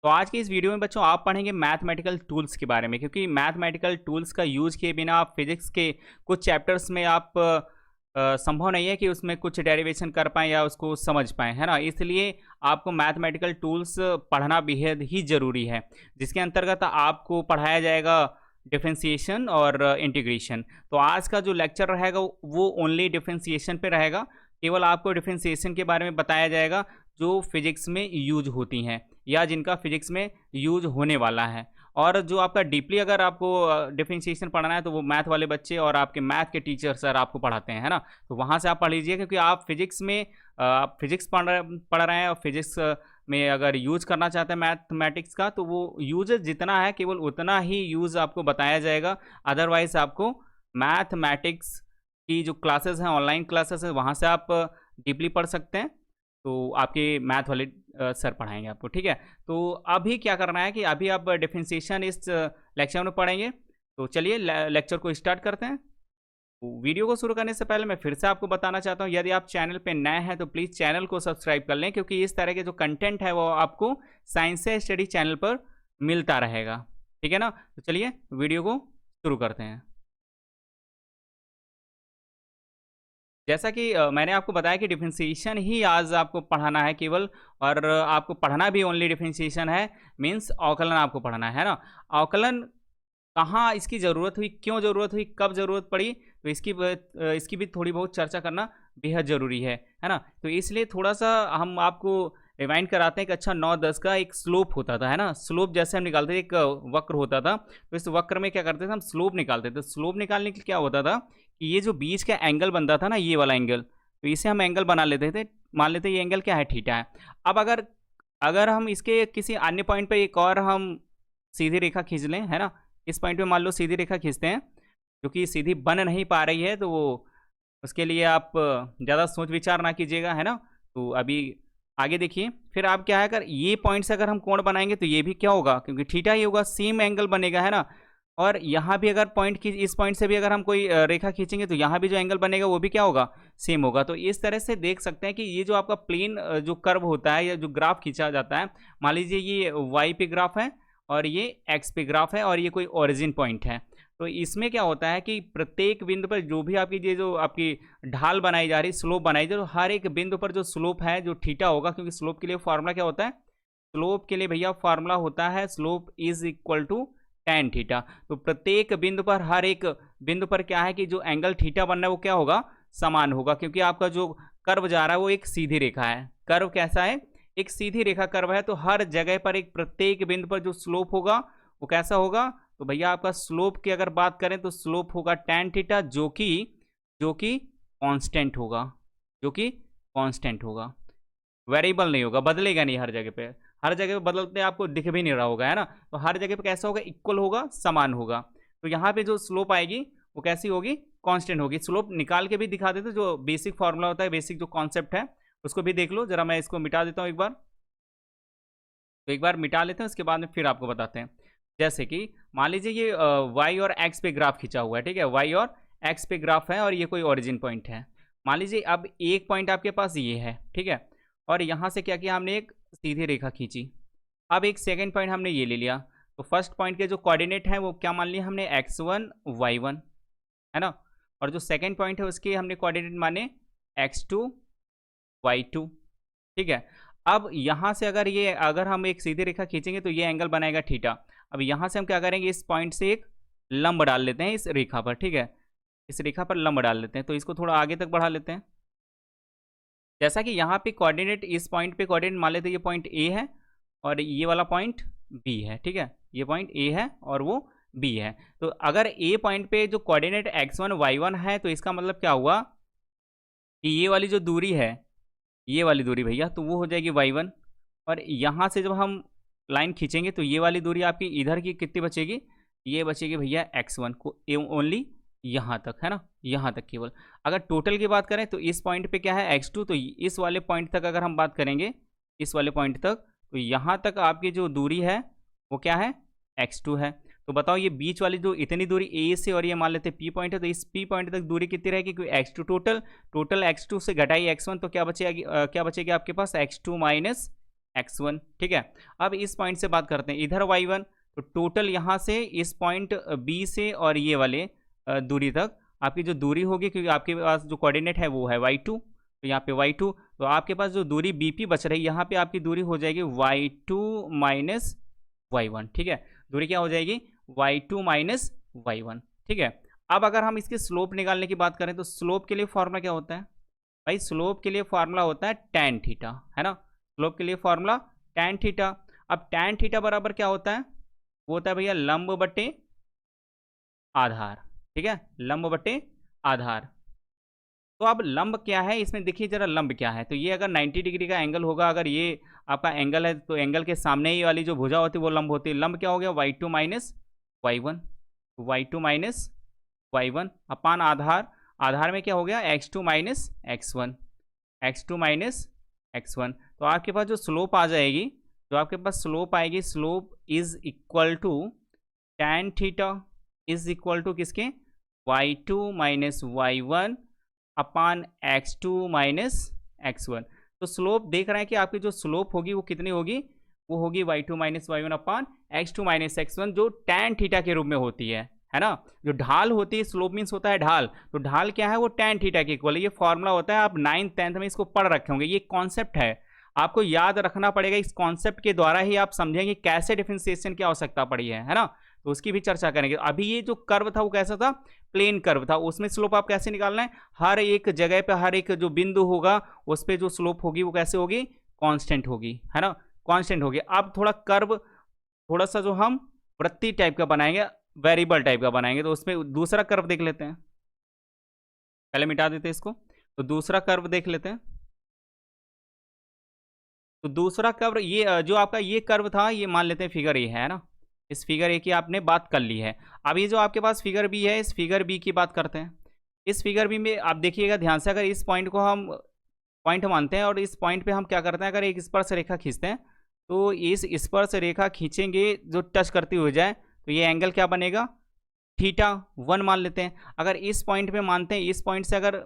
तो आज की इस वीडियो में बच्चों आप पढ़ेंगे मैथमेटिकल टूल्स के बारे में, क्योंकि मैथमेटिकल टूल्स का यूज़ किए बिना आप फिजिक्स के कुछ चैप्टर्स में आप संभव नहीं है कि उसमें कुछ डेरिवेशन कर पाएँ या उसको समझ पाएँ, है ना। इसलिए आपको मैथमेटिकल टूल्स पढ़ना बेहद ही ज़रूरी है, जिसके अंतर्गत आपको पढ़ाया जाएगा डिफरेंशिएशन और इंटीग्रेशन। तो आज का जो लेक्चर रहेगा वो ओनली डिफरेंशिएशन पे रहेगा। केवल आपको डिफरेंशिएशन के बारे में बताया जाएगा जो फिजिक्स में यूज होती हैं या जिनका फिजिक्स में यूज होने वाला है। और जो आपका डीपली अगर आपको डिफरेंशिएशन पढ़ना है तो वो मैथ वाले बच्चे और आपके मैथ के टीचर सर आपको पढ़ाते हैं, है ना। तो वहाँ से आप पढ़ लीजिए, क्योंकि आप फिजिक्स में आप फिजिक्स पढ़ रहे हैं और फिजिक्स में अगर यूज करना चाहते हैं मैथमेटिक्स का, तो वो यूज जितना है केवल उतना ही यूज़ आपको बताया जाएगा। अदरवाइज आपको मैथमेटिक्स की जो क्लासेस हैं, ऑनलाइन क्लासेस हैं, वहाँ से आप डीपली पढ़ सकते हैं। तो आपके मैथ वाले सर पढ़ाएंगे आपको, ठीक है। तो अभी क्या करना है कि अभी आप डिफरेंशिएशन इस लेक्चर में पढ़ेंगे। तो चलिए लेक्चर को स्टार्ट करते हैं। तो वीडियो को शुरू करने से पहले मैं फिर से आपको बताना चाहता हूँ, यदि आप चैनल पे नए हैं तो प्लीज़ चैनल को सब्सक्राइब कर लें, क्योंकि इस तरह के जो कंटेंट है वो आपको साइंस से स्टडी चैनल पर मिलता रहेगा, ठीक है ना। तो चलिए वीडियो को शुरू करते हैं। जैसा कि मैंने आपको बताया कि डिफरेंशिएशन ही आज आपको पढ़ाना है केवल, और आपको पढ़ना भी ओनली डिफरेंशिएशन है, मीन्स अवकलन आपको पढ़ना है ना। अवकलन कहाँ इसकी ज़रूरत हुई, क्यों ज़रूरत हुई, कब ज़रूरत पड़ी, तो इसकी भी थोड़ी बहुत चर्चा करना बेहद ज़रूरी है ना। तो इसलिए थोड़ा सा हम आपको रिमाइंड कराते हैं कि अच्छा 9-10 का एक स्लोप होता था, है ना। स्लोप जैसे हम निकालते थे, एक वक्र होता था, तो इस वक्र में क्या करते थे हम, स्लोप निकालते थे। स्लोप निकालने के लिए क्या होता था कि ये जो बीच का एंगल बनता था ना, ये वाला एंगल, तो इसे हम एंगल बना लेते थे, मान लेते ये एंगल क्या है, थीटा है। अब अगर अगर हम इसके किसी अन्य पॉइंट पे एक और हम सीधी रेखा खींच लें, है ना, इस पॉइंट पे मान लो सीधी रेखा खींचते हैं, जो कि सीधी बन नहीं पा रही है, तो वो उसके लिए आप ज़्यादा सोच विचार ना कीजिएगा, है ना। तो अभी आगे देखिए, फिर आप क्या है, अगर ये पॉइंट से अगर हम कोण बनाएंगे तो ये भी क्या होगा, क्योंकि थीटा ही होगा, सेम एंगल बनेगा, है ना। और यहाँ भी अगर पॉइंट की इस पॉइंट से भी अगर हम कोई रेखा खींचेंगे तो यहाँ भी जो एंगल बनेगा वो भी क्या होगा, सेम होगा। तो इस तरह से देख सकते हैं कि ये जो आपका प्लेन जो कर्व होता है या जो ग्राफ खींचा जाता है, मान लीजिए ये वाई पे ग्राफ है और ये एक्स पे ग्राफ है और ये कोई ओरिजिन पॉइंट है। तो इसमें क्या होता है कि प्रत्येक बिंदु पर जो भी आपकी ये जो आपकी ढाल बनाई जा रही, स्लोप बनाई जा रही, तो हर एक बिंदु पर जो स्लोप है जो थीटा होगा, क्योंकि स्लोप के लिए फॉर्मूला क्या होता है, स्लोप के लिए भैया फॉर्मूला होता है slope is equal to tan theta. तो प्रत्येक बिंदु पर, हर एक बिंदु पर क्या है कि जो एंगल थीटा बन रहा है वो क्या होगा, समान होगा, क्योंकि आपका जो कर्व जा रहा है वो एक सीधी रेखा है। कर्व कैसा है, एक सीधी रेखा कर्व है। तो हर जगह पर एक प्रत्येक बिंदु पर जो स्लोप होगा वो कैसा होगा, तो भैया आपका स्लोप की अगर बात करें तो स्लोप होगा tan थीटा, जो कि कांस्टेंट होगा, जो कि कांस्टेंट होगा, वेरिएबल नहीं होगा, बदलेगा नहीं। हर जगह पे, हर जगह पे बदलते आपको दिख भी नहीं रहा होगा, है ना। तो हर जगह पे कैसा होगा, इक्वल होगा, समान होगा। तो यहाँ पे जो स्लोप आएगी वो कैसी होगी, कांस्टेंट होगी। स्लोप निकाल के भी दिखा देते, जो बेसिक फॉर्मूला होता है, बेसिक जो कॉन्सेप्ट है उसको भी देख लो जरा। मैं इसको मिटा देता हूँ एक बार, तो एक बार मिटा लेते हैं, उसके बाद में फिर आपको बताते हैं। जैसे कि मान लीजिए ये वाई और एक्स पे ग्राफ खींचा हुआ है, ठीक है, वाई और एक्स पे ग्राफ है और ये कोई ओरिजिन पॉइंट है। मान लीजिए अब एक पॉइंट आपके पास ये है, ठीक है, और यहाँ से क्या किया हमने, एक सीधी रेखा खींची। अब एक सेकेंड पॉइंट हमने ये ले लिया, तो फर्स्ट पॉइंट के जो कोऑर्डिनेट हैं वो क्या मान लिया हमने, x1 y1, है ना। और जो सेकेंड पॉइंट है उसके हमने कोऑर्डिनेट माने x2 y2, ठीक है। अब यहाँ से अगर हम एक सीधी रेखा खींचेंगे तो ये एंगल बनाएगा थीटा। अब यहाँ से हम क्या करेंगे, इस पॉइंट से एक लंब डाल लेते हैं इस रेखा पर, ठीक है, इस रेखा पर लंब डाल लेते हैं। तो इसको थोड़ा आगे तक बढ़ा लेते हैं। जैसा कि यहाँ पे कोऑर्डिनेट, इस पॉइंट पे कोऑर्डिनेट मान लेते हैं ये पॉइंट ए है और ये वाला पॉइंट बी है, ठीक है, ये पॉइंट ए है और वो बी है। तो अगर ए पॉइंट पे जो कोऑर्डिनेट x1 y1 है, तो इसका मतलब क्या हुआ कि ये वाली जो दूरी है, ये वाली दूरी भैया, तो वो हो जाएगी y1। और यहाँ से जब हम लाइन खींचेंगे तो ये वाली दूरी आपकी इधर की कितनी बचेगी, ये बचेगी भैया x1 को ओनली यहाँ तक, है ना, यहाँ तक केवल। अगर टोटल की बात करें तो इस पॉइंट पे क्या है x2, तो इस वाले पॉइंट तक अगर हम बात करेंगे, इस वाले पॉइंट तक, तो यहाँ तक आपकी जो दूरी है वो क्या है, x2 है। तो बताओ ये बीच वाली जो इतनी दूरी ए से, और ये मान लेते हैं पी पॉइंट है, तो इस पी पॉइंट तक दूरी कितनी रहेगी, क्योंकि x2 टोटल x2 से घटाई x1, तो क्या बचेगी आपके पास, x2 माइनस x1, ठीक है। अब इस पॉइंट से बात करते हैं, इधर y1, तो टोटल यहाँ से इस पॉइंट B से और ये वाले दूरी तक आपकी जो दूरी होगी, क्योंकि आपके पास जो कोऑर्डिनेट है वो है y2, तो यहाँ पे y2, तो आपके पास जो दूरी BP बच रही है यहाँ पे आपकी दूरी हो जाएगी y2 माइनस y1, ठीक है। दूरी क्या हो जाएगी y2 माइनस y1, ठीक है। अब अगर हम इसके स्लोप निकालने की बात करें तो स्लोप के लिए फॉर्मूला क्या होता है भाई? स्लोप के लिए फॉर्मूला होता है tan थीटा, है ना। स्लोप के लिए फॉर्मूला tan थीटा। अब tan थीटा बराबर क्या होता है? वो होता है भैया लंब बटे आधार, ठीक है, लंब बटे आधार। तो अब लंब क्या है इसमें देखिए जरा, लंब क्या है, तो ये अगर 90 डिग्री का एंगल होगा, अगर ये आपका एंगल है तो एंगल के सामने ही वाली जो भुजा होती है वो लंब होती है। लंब क्या हो गया y2 minus y1, y2 minus y1 अपान आधार, आधार में क्या हो गया x2 minus x1, x2 minus x1। तो आपके पास जो स्लोप आ जाएगी, जो आपके पास स्लोप आएगी, slope is equal to tan theta is equal to किसके, y2 माइनस y1 अपान x2 माइनस x1। तो स्लोप देख रहे हैं कि आपकी जो स्लोप होगी वो कितनी होगी, वो होगी y2 माइनस y1 अपान x2 माइनस x1, जो tan थीटा के रूप में होती है ना। जो ढाल होती है, स्लोप मीन्स होता है ढाल, तो ढाल क्या है, वो tan थीटा के इक्वल है। ये फॉर्मूला होता है, आप 9th 10th में इसको पढ़ रखे होंगे, ये कॉन्सेप्ट है, आपको याद रखना पड़ेगा। इस कॉन्सेप्ट के द्वारा ही आप समझेंगे कैसे डिफरेंशिएशन की आवश्यकता पड़ी है ना। तो उसकी भी चर्चा करेंगे। अभी ये जो कर्व था वो कैसा था, प्लेन कर्व था, उसमें स्लोप आप कैसे निकालना है, हर एक जगह पे हर एक जो बिंदु होगा उस पर जो स्लोप होगी वो कैसे होगी, कांस्टेंट होगी, है ना, कांस्टेंट होगी। अब थोड़ा कर्व थोड़ा सा जो हम वृत्तीय टाइप का बनाएंगे, वेरिएबल टाइप का बनाएंगे, तो उसमें दूसरा कर्व देख लेते हैं। पहले मिटा देते हैं इसको, तो दूसरा कर्व देख लेते हैं। तो दूसरा कर्व ये जो आपका ये कर्व था, ये मान लेते हैं फिगर ए है ना, इस फिगर ए की आपने बात कर ली है। अब ये जो आपके पास फिगर बी है, इस फिगर बी की बात करते हैं। इस फिगर बी में आप देखिएगा ध्यान से, अगर इस पॉइंट को हम पॉइंट मानते हैं और इस पॉइंट पे हम क्या करते हैं, अगर एक स्पर्श रेखा खींचते हैं, तो इस स्पर्श रेखा खींचेंगे जो टच करती हुई जाए, तो ये एंगल क्या बनेगा, थीटा 1 मान लेते हैं। अगर इस पॉइंट पे मानते हैं, इस पॉइंट से अगर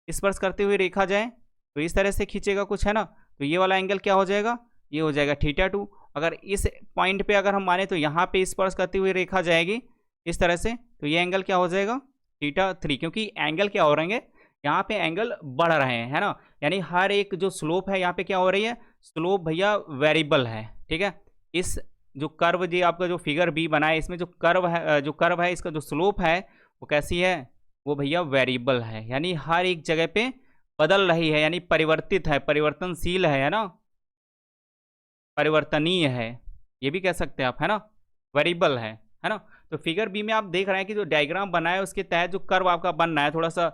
स्पर्श करते हुए रेखा जाए तो इस तरह से खींचेगा कुछ, है ना, तो ये वाला एंगल क्या हो जाएगा, ये हो जाएगा थीटा 2। अगर इस पॉइंट पे अगर हम माने तो यहाँ पे स्पर्श करती हुई रेखा जाएगी इस तरह से, तो ये एंगल क्या हो जाएगा, थीटा 3, क्योंकि एंगल क्या हो रहे हैं, यहाँ पे एंगल बढ़ रहे हैं, है ना। यानी हर एक जो स्लोप है यहाँ पे क्या हो रही है, स्लोप भैया वेरिएबल है, ठीक है। इस जो कर्व जी आपका जो फिगर बी बना है, इसमें जो कर्व है इसका जो स्लोप है वो कैसी है, वो भैया वेरिएबल है, यानी हर एक जगह पे बदल रही है, यानी परिवर्तित है, परिवर्तनशील है ना, परिवर्तनीय है, ये भी कह सकते हैं आप, है ना, वेरिएबल है ना। तो फिगर बी में आप देख रहे हैं कि जो डायग्राम बना है उसके तहत जो कर्व आपका बन रहा है थोड़ा सा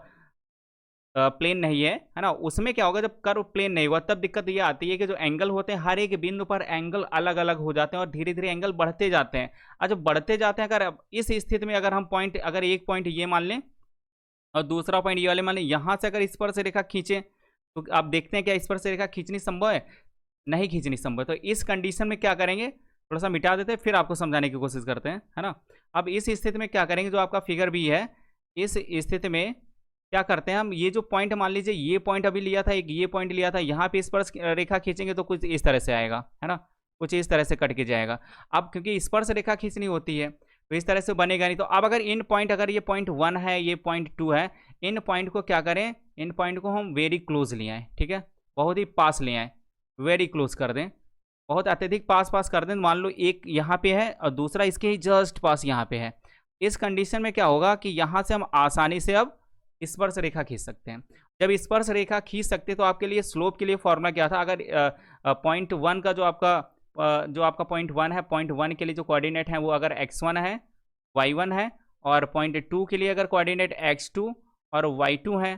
प्लेन नहीं है ना। उसमें क्या होगा, जब कर्व प्लेन नहीं हुआ तब दिक्कत ये आती है कि जो एंगल होते हैं हर एक बिंदु पर एंगल अलग अलग हो जाते हैं और धीरे धीरे एंगल बढ़ते जाते हैं। और जब बढ़ते जाते हैं, अगर इस स्थिति में अगर हम पॉइंट, अगर एक पॉइंट ये मान लें और दूसरा पॉइंट ये वाले मान लें, यहाँ से अगर स्पर्श रेखा खींचे तो आप देखते हैं क्या स्पर्श रेखा खींचनी संभव है, नहीं खींचनी संभव। तो इस कंडीशन में क्या करेंगे, थोड़ा सा मिटा देते हैं फिर आपको समझाने की कोशिश करते हैं, है ना। अब इस स्थिति में क्या करेंगे, जो आपका फिगर बी है, इस स्थिति में क्या करते हैं हम, ये जो पॉइंट मान लीजिए ये पॉइंट अभी लिया था, एक ये पॉइंट लिया था, यहाँ पे स्पर्श रेखा खींचेंगे तो कुछ इस तरह से आएगा, है ना, कुछ इस तरह से कट के जाएगा। अब क्योंकि स्पर्श रेखा खींचनी होती है तो इस तरह से बनेगा नहीं। तो अब अगर इन पॉइंट, अगर ये पॉइंट 1 है, ये पॉइंट 2 है, इन पॉइंट को क्या करें, इन पॉइंट को हम वेरी क्लोज ले आए, ठीक है, बहुत ही पास ले आए, वेरी क्लोज कर दें, बहुत अत्यधिक पास कर दें। मान लो एक यहाँ पे है और दूसरा इसके ही जस्ट पास यहाँ पे है। इस कंडीशन में क्या होगा कि यहाँ से हम आसानी से अब स्पर्श रेखा खींच सकते हैं। जब स्पर्श रेखा खींच सकते हैं तो आपके लिए स्लोप के लिए फॉर्मूला क्या था, अगर पॉइंट 1 का जो आपका पॉइंट 1 है, पॉइंट 1 के लिए जो कोऑर्डिनेट है वो अगर x1 है, y1 है, और पॉइंट 2 के लिए अगर कोऑर्डिनेट x2 और y2 है,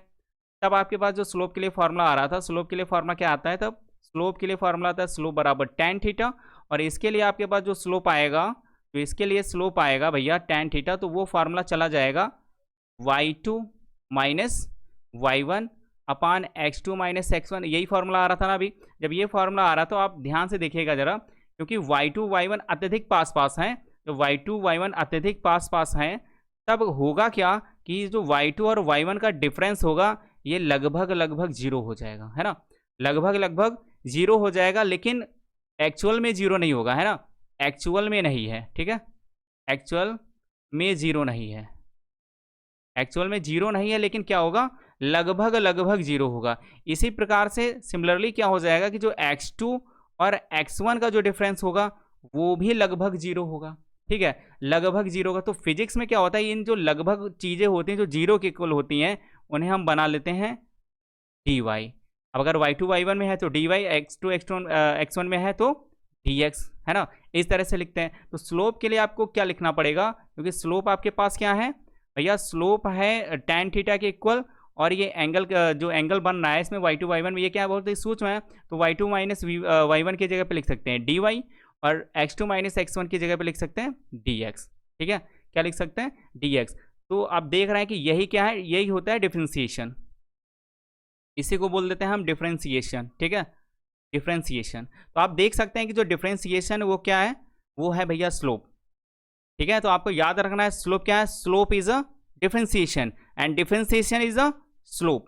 तब आपके पास जो स्लोप के लिए फॉर्मूला आ रहा था, स्लोप के लिए फॉर्मूला क्या आता है, तब स्लोप के लिए फॉर्मूला आता है स्लोप बराबर tan थीटा, और इसके लिए आपके पास जो स्लोप आएगा, तो इसके लिए स्लोप आएगा भैया tan थीटा, तो वो फॉर्मूला चला जाएगा y2 माइनस y1 अपान x2 माइनस x1। यही फॉर्मूला आ रहा था ना अभी। जब ये फॉर्मूला आ रहा तो आप ध्यान से देखिएगा जरा, क्योंकि y2 y1 अत्यधिक पास हैं, तो y2 y1 अत्यधिक पास हैं, तब होगा क्या कि जो y2 और y1 का डिफरेंस होगा ये लगभग 0 हो जाएगा, है ना, लगभग 0 हो जाएगा। लेकिन एक्चुअल में जीरो नहीं होगा, है ना, एक्चुअल में नहीं है, ठीक है, एक्चुअल में जीरो नहीं है, एक्चुअल में जीरो नहीं है, लेकिन क्या होगा, लगभग लगभग जीरो होगा। इसी प्रकार से सिमिलरली क्या हो जाएगा कि जो x2 और x1 का जो डिफरेंस होगा वो भी लगभग जीरो होगा, ठीक है, लगभग जीरो का। तो फिजिक्स में क्या होता है, इन जो लगभग चीजें होती हैं जो जीरो के इक्वल होती हैं उन्हें हम बना लेते हैं dy। अब अगर y2 y1 में है तो dy, x2 x1 में है तो dx, है ना, इस तरह से लिखते हैं। तो स्लोप के लिए आपको क्या लिखना पड़ेगा, क्योंकि स्लोप आपके पास क्या है भैया, स्लोप है tan थीटा के इक्वल, और ये एंगल जो एंगल बन रहा है इसमें y2 y1 में, ये क्या बहुत ही सूक्ष्म है, तो y2 माइनस y1 की जगह पे लिख सकते हैं dy, और x2 माइनस x1 की जगह पे लिख सकते हैं dx, ठीक है, क्या लिख सकते हैं dx। तो आप देख रहे हैं कि यही क्या है, यही होता है डिफरेंशिएशन, इसी को बोल देते हैं हम डिफरेंशिएशन, ठीक है, डिफरेंशिएशन। तो आप देख सकते हैं कि जो डिफरेंशिएशन वो क्या है, वो है भैया स्लोप, ठीक है। तो आपको याद रखना है स्लोप क्या है, slope is a differentiation and differentiation is a slope.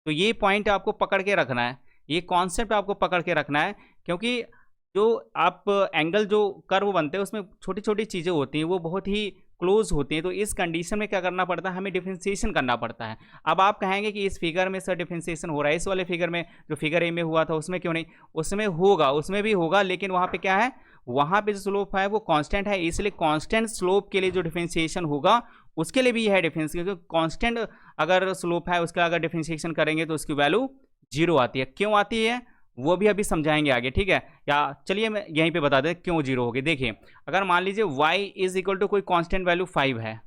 तो ये पॉइंट आपको पकड़ के रखना है, ये कॉन्सेप्ट आपको पकड़ के रखना है, क्योंकि जो आप एंगल जो कर्व बनते हैं उसमें छोटी छोटी चीज़ें होती हैं, वो बहुत ही क्लोज होती हैं। तो इस कंडीशन में क्या करना पड़ता है, हमें डिफरेंशिएशन करना पड़ता है। अब आप कहेंगे कि इस फिगर में सर डिफरेंशिएशन हो रहा है, इस वाले फिगर में जो फिगर ए में हुआ था उसमें क्यों नहीं, उसमें होगा, उसमें भी होगा, लेकिन वहाँ पे क्या है, वहाँ पे जो स्लोप है वो कांस्टेंट है, इसलिए कांस्टेंट स्लोप के लिए जो डिफरेंशिएशन होगा उसके लिए भी यह है डिफरेंस, क्योंकि कांस्टेंट अगर स्लोप है उसका अगर डिफरेंशिएशन करेंगे तो उसकी वैल्यू जीरो आती है। क्यों आती है वो भी अभी समझाएंगे आगे, ठीक है, या चलिए मैं यहीं पे बता दें क्यों जीरो होगी। देखिए अगर मान लीजिए y इज इक्वल टू कोई कांस्टेंट वैल्यू 5 है,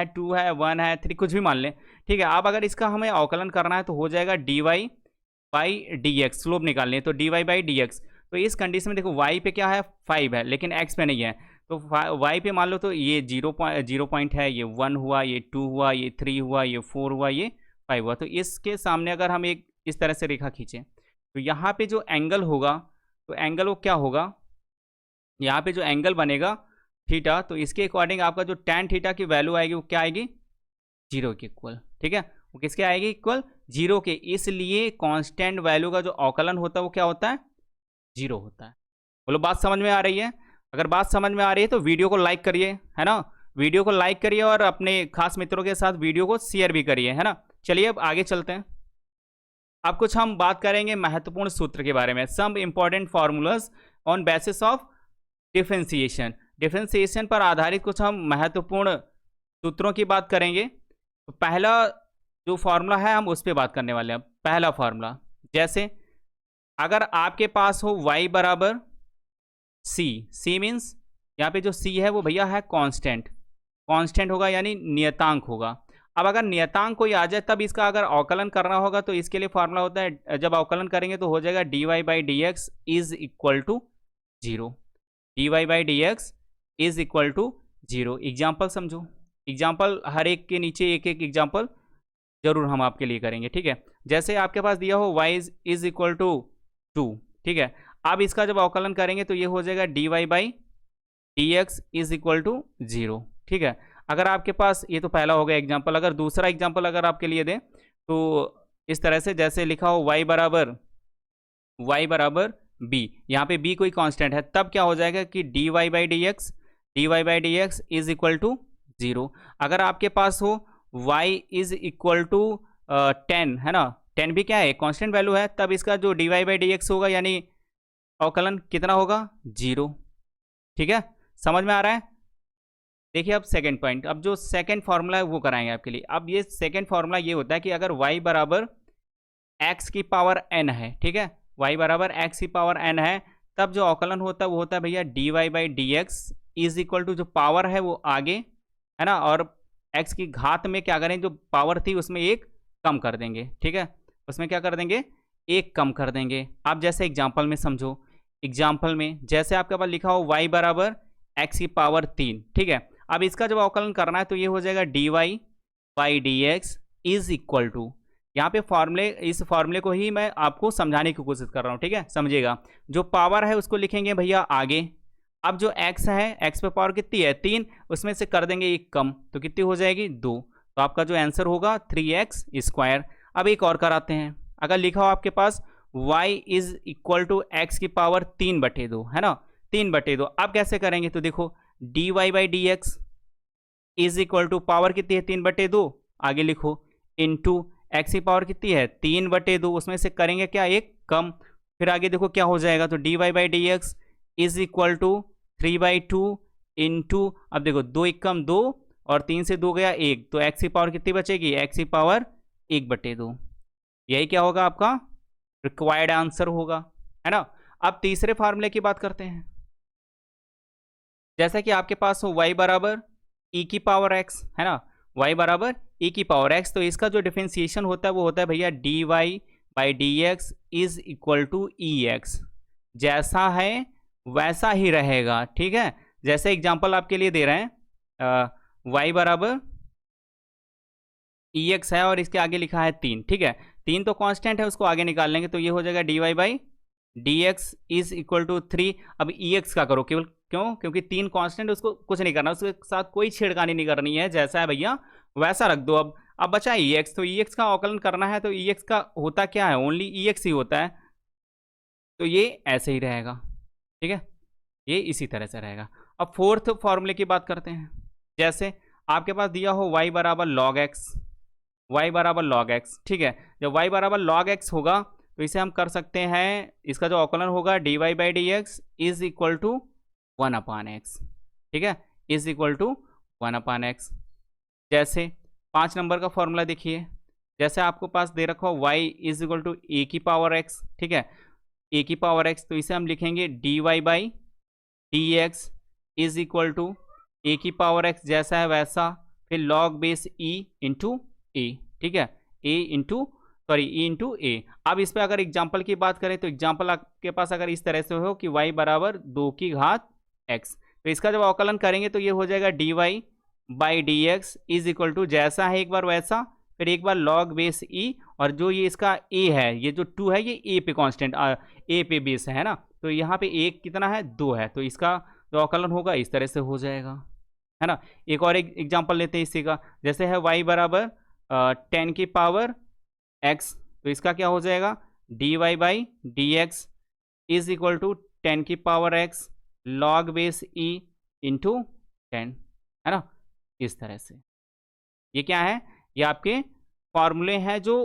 2 है, 1 है, 3 कुछ भी मान लें, ठीक है। अब अगर इसका हमें अवकलन करना है तो हो जाएगा dy बाई dx, स्लोप निकालनी है तो dy बाई dx। तो इस कंडीशन में देखो y पे क्या है 5 है, लेकिन x पे नहीं है, तो y पे मान लो तो ये 0 पॉइंट है, ये 1 हुआ, ये 2 हुआ, ये 3 हुआ, ये 4 हुआ, ये 5 हुआ। तो इसके सामने अगर हम एक इस तरह से रेखा खींचें तो यहाँ पे जो एंगल होगा, तो एंगल वो क्या होगा, यहाँ पे जो एंगल बनेगा थीटा, तो इसके अकॉर्डिंग आपका जो tan थीटा की वैल्यू आएगी वो क्या आएगी, जीरो के इक्वल, ठीक है, वो किसके आएगी, इक्वल जीरो के। इसलिए कांस्टेंट वैल्यू का जो अवकलन होता है वो क्या होता है, जीरो होता है। बोलो बात समझ में आ रही है, अगर बात समझ में आ रही है तो वीडियो को लाइक करिए, है ना, वीडियो को लाइक करिए और अपने खास मित्रों के साथ वीडियो को शेयर भी करिए, है ना। चलिए अब आगे चलते हैं। अब कुछ हम बात करेंगे महत्वपूर्ण सूत्र के बारे में, some important formulas on basis of differentiation. Differentiation पर आधारित कुछ हम महत्वपूर्ण सूत्रों की बात करेंगे। तो पहला जो फार्मूला है हम उस पर बात करने वाले हैं। पहला फार्मूला, जैसे अगर आपके पास हो y बराबर c मीन्स यहाँ पे जो c है वो भैया है कांस्टेंट होगा, यानी नियतांक होगा। अब अगर नियतांक कोई आ जाए तब इसका अगर अवकलन करना होगा तो इसके लिए फार्मूला होता है, जब अवकलन करेंगे तो हो जाएगा dy by D x is equal to zero, dy by D x is equal to zero. Example समझो, एग्जाम्पल हर एक के नीचे एक एक एग्जाम्पल जरूर हम आपके लिए करेंगे, ठीक है। जैसे आपके पास दिया हो y इज इक्वल टू 2, ठीक है। अब इसका जब अवकलन करेंगे तो ये हो जाएगा dy by D x is equal to zero, ठीक है। अगर आपके पास, ये तो पहला हो गया एग्जाम्पल, अगर दूसरा एग्जाम्पल अगर आपके लिए दें तो इस तरह से, जैसे लिखा हो y बराबर b, यहाँ पे b कोई कांस्टेंट है, तब क्या हो जाएगा कि dy by D x is equal to zero. अगर आपके पास हो y इज इक्वल टू 10, है ना, 10 भी क्या है कांस्टेंट वैल्यू है, तब इसका जो dy बाई डी एक्स होगा यानी अवकलन कितना होगा, जीरो, ठीक है, समझ में आ रहा है। देखिए अब सेकंड पॉइंट, अब जो सेकंड फार्मूला है वो कराएंगे आपके लिए। अब ये सेकंड फार्मूला ये होता है कि अगर y बराबर x की पावर n है, ठीक है, y बराबर x की पावर n है, तब जो अवकलन होता है वो होता है भैया dy by D x is equal to, जो पावर है वो आगे, है ना, और x की घात में क्या करें, जो पावर थी उसमें एक कम कर देंगे, ठीक है, उसमें क्या कर देंगे, एक कम कर देंगे। आप जैसे एग्जाम्पल में समझो, एग्जाम्पल में जैसे आपके पास लिखा हो y बराबर x की पावर 3, ठीक है। अब इसका जब अवकलन करना है तो ये हो जाएगा dy by D x is equal to, यहाँ पे इस फार्मूले को ही मैं आपको समझाने की कोशिश कर रहा हूँ, ठीक है, समझिएगा। जो पावर है उसको लिखेंगे भैया आगे, अब जो x है, x पे पावर कितनी है 3, उसमें से कर देंगे एक कम, तो कितनी हो जाएगी 2, तो आपका जो आंसर होगा 3x स्क्वायर। अब एक और कराते हैं, अगर लिखा हो आपके पास y is equal to X की पावर 3/2, है ना, 3/2। अब कैसे करेंगे, तो देखो dy by D x is equal to power कितनी है 3/2, आगे लिखो इंटू एक्स की पावर कितनी है 3/2, उसमें से करेंगे क्या एक कम, फिर आगे देखो क्या हो जाएगा, तो dy by D x is equal to 3/2 into, अब देखो 2 एक कम 2 और 3 से 2 गया 1, तो एक्स की पावर कितनी बचेगी, एक्स की पावर 1/2। यही क्या होगा आपका रिक्वायर्ड आंसर होगा, है ना। अब तीसरे फार्मूले की बात करते हैं। जैसा कि आपके पास हो y बराबर e की पावर x, है ना, y बराबर e की पावर x, तो इसका जो डिफरेंशिएशन होता है वो होता है भैया dy by D x is equal to E X, जैसा है वैसा ही रहेगा, ठीक है। जैसे एग्जांपल आपके लिए दे रहे हैं, y बराबर ई एक्स है और इसके आगे लिखा है 3, ठीक है, 3 तो कांस्टेंट है, उसको आगे निकाल लेंगे, तो ये हो जाएगा dy by D x is equal to 3। अब ई एक्स का करो केवल, क्यों, क्योंकि 3 कांस्टेंट, उसको कुछ नहीं करना, उसके साथ कोई छेड़खानी नहीं करनी है, जैसा है भैया वैसा रख दो। अब बचा ई एक्स, तो ई एक्स का अवकलन करना है, तो ई एक्स का होता क्या है, ओनली ई एक्स ही होता है, तो ये ऐसे ही रहेगा, ठीक है, ये इसी तरह से रहेगा। अब फोर्थ फॉर्मूले की बात करते हैं। जैसे आपके पास दिया हो y बराबर लॉग एक्स, y बराबर लॉग एक्स, ठीक है, जब y बराबर लॉग एक्स होगा तो इसे हम कर सकते हैं, इसका जो अवकलन होगा dy by D x is equal to 1/x, ठीक है, इज इक्वल टू 1/x। जैसे 5 नंबर का फॉर्मूला देखिए, जैसे आपको पास दे रखा हो y is equal to a की पावर x, ठीक है, ए की पावर x, तो इसे हम लिखेंगे dy by D x is equal to a की पावर x, जैसा है वैसा, फिर log base e into a, ठीक है, ए इंटू ए। अब इस पे अगर एग्जाम्पल की बात करें, तो एग्जाम्पल आपके पास अगर इस तरह से हो कि y बराबर 2 की घात x, तो इसका जब अवकलन करेंगे तो ये हो जाएगा dy by D x is equal to, जैसा है एक बार वैसा, फिर एक बार लॉग बेस e, और जो ये इसका a है, ये जो 2 है, ये a पे कांस्टेंट, a पे बेस है ना, तो यहाँ पे 1 कितना है 2 है, तो इसका जो अवकलन होगा इस तरह से हो जाएगा, है ना। एक और एग्जाम्पल लेते हैं इसी का, जैसे है y बराबर 10 की पावर x, तो इसका क्या हो जाएगा dy by D x is equal to 10 की power x log base e into 10, है ना, इस तरह से। ये क्या है, ये आपके फॉर्मूले हैं जो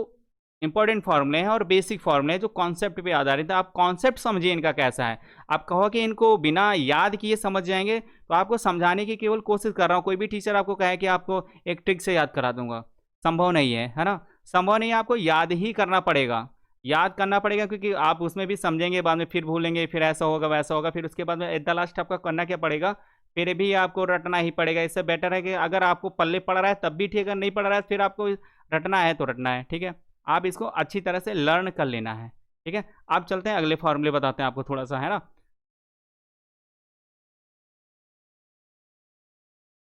इंपॉर्टेंट फॉर्मूले हैं और बेसिक फॉर्मूले हैं जो कॉन्सेप्ट पे आधारित है। आप कॉन्सेप्ट समझिए इनका कैसा है, आप कहो कि इनको बिना याद किए समझ जाएंगे, तो आपको समझाने की केवल कोशिश कर रहा हूँ। कोई भी टीचर आपको कहे कि आपको एक ट्रिक से याद करा दूंगा, संभव नहीं है ना, संभव नहीं है, आपको याद ही करना पड़ेगा, याद करना पड़ेगा, क्योंकि आप उसमें भी समझेंगे, बाद में फिर भूलेंगे, फिर ऐसा होगा वैसा होगा, फिर उसके बाद में एट द लास्ट आपका करना क्या पड़ेगा, फिर भी आपको रटना ही पड़ेगा। इससे बेटर है कि अगर आपको पल्ले पड़ रहा है तब भी ठीक है, अगर नहीं पड़ रहा है फिर आपको रटना है तो रटना है, ठीक है, आप इसको अच्छी तरह से लर्न कर लेना है, ठीक है। आप चलते हैं अगले फॉर्मूले बताते हैं आपको थोड़ा सा, है ना।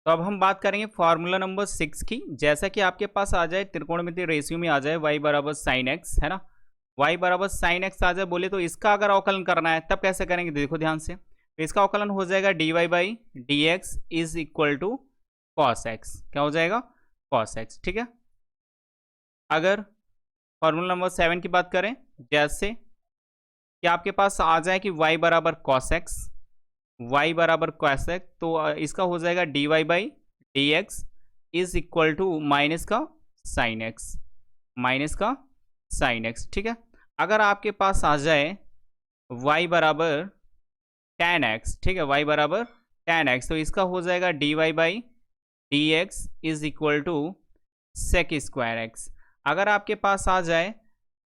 तो अब हम बात करेंगे फार्मूला नंबर 6 की। जैसा कि आपके पास आ जाए त्रिकोणमितीय रेशियो में आ जाए y बराबर साइन एक्स, है ना, y बराबर साइन एक्स आ जाए बोले, तो इसका अगर अवकलन करना है तब कैसे करेंगे, देखो ध्यान से, तो इसका अवकलन हो जाएगा dy by D x is equal to cos x, क्या हो जाएगा कॉस एक्स, ठीक है। अगर फॉर्मूला नंबर 7 की बात करें, जैसे कि आपके पास आ जाए कि y बराबर कॉस एक्स, y बराबर कॉस एक्स, तो इसका हो जाएगा dy by D x is equal to minus का साइन एक्स, माइनस का साइन एक्स, ठीक है। अगर आपके पास आ जाए y बराबर tan x, ठीक है, y बराबर tan x, तो इसका हो जाएगा dy by D x is equal to sec square x. अगर आपके पास आ जाए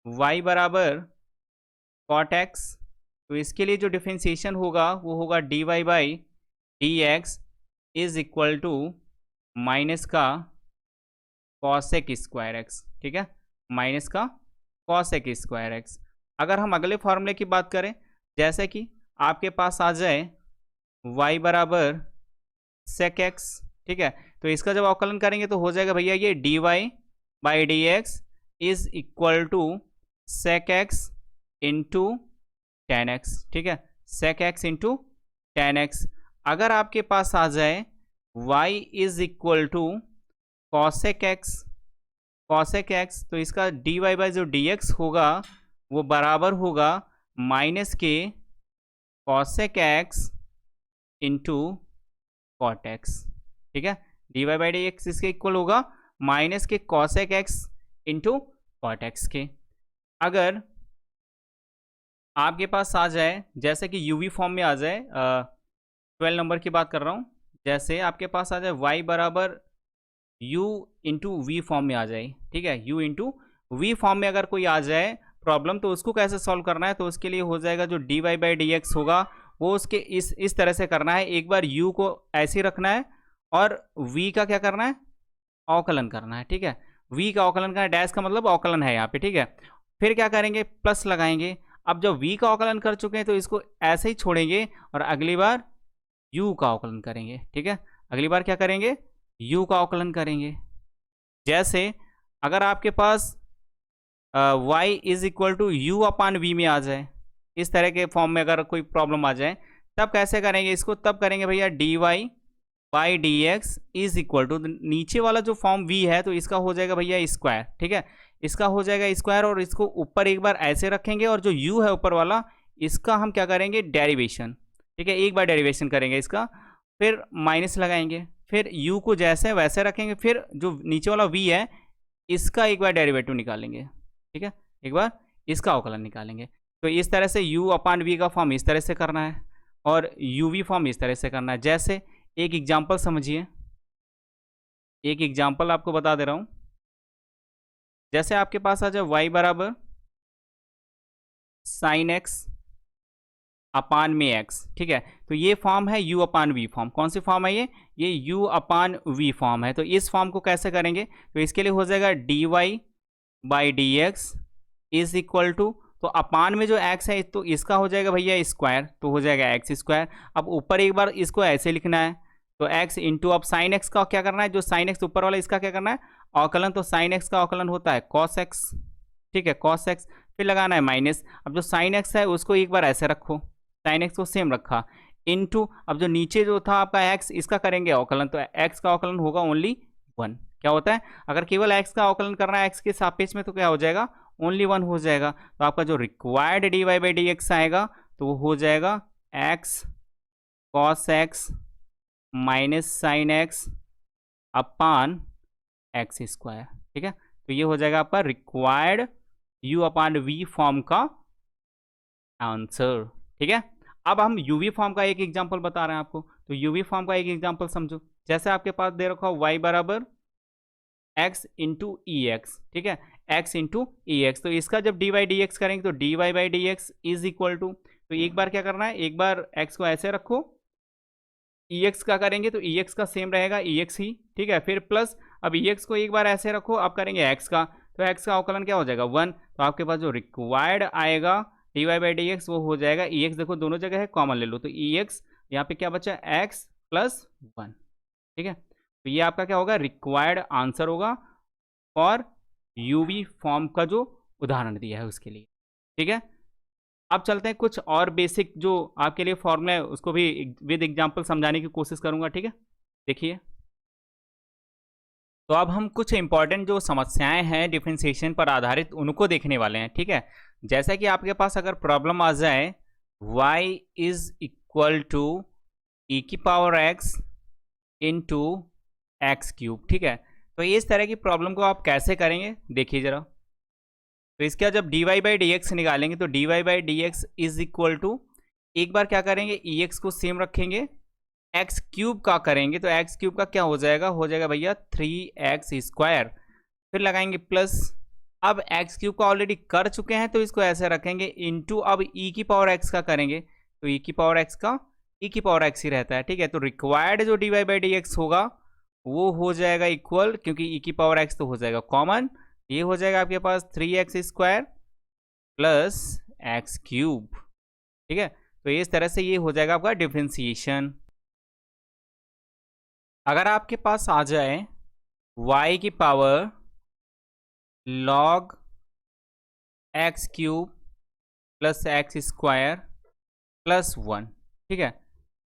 y बराबर कॉट एक्स, तो इसके लिए जो डिफरेंशिएशन होगा वो होगा dy by D x is equal to minus का कॉसेक स्क्वायर एक्स, ठीक है, माइनस का कॉसेक स्क्वायर एक्स। अगर हम अगले फॉर्मूले की बात करें, जैसे कि आपके पास आ जाए y बराबर सेक एक्स, ठीक है, तो इसका जब अवकलन करेंगे तो हो जाएगा भैया ये dy by D x is equal to sec x into tan x, ठीक है, sec x into tan x. अगर आपके पास आ जाए y is equal to cosec x, cosec x, तो इसका dy बाई जो dx होगा वो बराबर होगा माइनस के cosec x into cot x. ठीक है, d y by D x इसके इक्वल होगा माइनस के cosec x into cot x के। अगर आपके पास आ जाए, जैसे कि यूवी फॉर्म में आ जाए, 12 नंबर की बात कर रहा हूँ, जैसे आपके पास आ जाए y बराबर u इंटू वी फॉर्म में आ जाए। ठीक है, u इंटू वी फॉर्म में अगर कोई आ जाए प्रॉब्लम, तो उसको कैसे सॉल्व करना है, तो उसके लिए हो जाएगा जो d y by D x होगा वो उसके इस तरह से करना है। एक बार u को ऐसे ही रखना है और v का क्या करना है, अवकलन करना है। ठीक है, v का अवकलन करना है, डैश का मतलब अवकलन है यहाँ पे। ठीक है, फिर क्या करेंगे, प्लस लगाएंगे। अब जब v का अवकलन कर चुके हैं तो इसको ऐसे ही छोड़ेंगे और अगली बार u का अवकलन करेंगे। ठीक है, अगली बार क्या करेंगे, u का अवकलन करेंगे। जैसे अगर आपके पास y is equal to u upon v में आ जाए, इस तरह के फॉर्म में अगर कोई प्रॉब्लम आ जाए, तब कैसे करेंगे इसको, तब करेंगे भैया d y by D x is equal to, नीचे वाला जो फॉर्म v है तो इसका हो जाएगा भैया स्क्वायर। ठीक है, इसका हो जाएगा स्क्वायर और इसको ऊपर एक बार ऐसे रखेंगे और जो u है ऊपर वाला, इसका हम क्या करेंगे, डेरिवेशन। ठीक है, एक बार डेरिवेशन करेंगे इसका, फिर माइनस लगाएंगे, फिर u को जैसे वैसे रखेंगे, फिर जो नीचे वाला v है इसका एक बार डेरिवेटिव निकालेंगे। ठीक है, एक बार इसका अवकलन निकालेंगे। तो इस तरह से u अपान v का फॉर्म इस तरह से करना है और uv फॉर्म इस तरह से करना है। जैसे एक एग्जाम्पल समझिए, एक एग्जाम्पल आपको बता दे रहा हूँ। जैसे आपके पास आ जाए y बराबर साइन एक्स अपान में एक्स। ठीक है, तो ये फॉर्म है u अपान वी फॉर्म। कौन सी फॉर्म है ये u अपान वी फॉर्म है। तो इस फॉर्म को कैसे करेंगे, तो इसके लिए हो जाएगा d y by D x is equal to, तो अपान में जो x है तो इसका हो जाएगा भैया स्क्वायर, तो हो जाएगा एक्स स्क्वायर। अब ऊपर एक बार इसको ऐसे लिखना है, तो x इंटू, अब साइन एक्स का क्या करना है, जो साइन एक्स ऊपर वाला इसका क्या करना है, अवकलन। तो साइन एक्स का अवकलन होता है कॉस एक्स। ठीक है, कॉस एक्स, फिर लगाना है माइनस। अब जो साइन एक्स है उसको एक बार ऐसे रखो, साइन एक्स को सेम रखा, इनटू, अब जो नीचे जो था आपका x, इसका करेंगे अवकलन, तो x का अवकलन होगा ओनली 1। क्या होता है, अगर केवल x का अवकलन करना है x के सापेक्ष में, तो क्या हो जाएगा, ओनली 1 हो जाएगा। तो आपका जो required d y by D x आएगा तो वो हो जाएगा x cos x minus sine x upon x square. ठीक है, तो ये हो जाएगा आपका required u upon v form का आंसर। ठीक है, अब हम यूवी फॉर्म का एक एग्जांपल बता रहे हैं आपको, तो यूवी फॉर्म का एक एग्जांपल समझो। जैसे आपके पास दे रखा y बराबर x इंटू ई एक्स। ठीक है, x इंटू ई एक्स, तो इसका जब डी वाई डी एक्स करेंगे तो d y by D x is equal to, तो एक बार क्या करना है, एक बार x को ऐसे रखो, ई एक्स का करेंगे तो ई एक्स का सेम रहेगा ई एक्स ही। ठीक है, फिर प्लस, अब ई एक्स को एक बार ऐसे रखो, अब करेंगे x का, तो x का अवकलन क्या हो जाएगा 1। तो आपके पास जो रिक्वायर्ड आएगा d y by D x वो हो जाएगा ई एक्स, देखो दोनों जगह है कॉमन ले लो, तो ई एक्स यहाँ पे क्या बचा, x प्लस 1। ठीक है, तो ये आपका क्या होगा, रिक्वायर्ड आंसर होगा और यूवी फॉर्म का जो उदाहरण दिया है उसके लिए। ठीक है, अब चलते हैं कुछ और बेसिक जो आपके लिए फॉर्मूला है उसको भी विद एग्जांपल समझाने की कोशिश करूंगा। ठीक है, देखिए, तो अब हम कुछ इंपॉर्टेंट जो समस्याएं हैं डिफरेंशिएशन पर आधारित उनको देखने वाले हैं। ठीक है, जैसा कि आपके पास अगर प्रॉब्लम आ जाए y is equal to e की power x into x cube. ठीक है, तो इस तरह की प्रॉब्लम को आप कैसे करेंगे देखिए जरा। तो इसका जब d y by D x निकालेंगे तो d y by D x is equal to, एक बार क्या करेंगे, ई एक्स को सेम रखेंगे, एक्स क्यूब का करेंगे तो एक्स क्यूब का क्या हो जाएगा भैया 3x स्क्वायर, फिर लगाएंगे प्लस। अब एक्स क्यूब का ऑलरेडी कर चुके हैं तो इसको ऐसे रखेंगे इंटू, अब ई की पावर एक्स का करेंगे तो ई की पावर एक्स का ई की पावर एक्स ही रहता है। ठीक है, तो रिक्वायर्ड जो d y by D x होगा वो हो जाएगा इक्वल, क्योंकि ई की पावर एक्स तो हो जाएगा कॉमन, ये हो जाएगा आपके पास 3x square plus x cube. ठीक है, तो इस तरह से ये हो जाएगा आपका डिफरेंशिएशन। अगर आपके पास आ जाए y की power log x cube plus x square plus 1। ठीक है,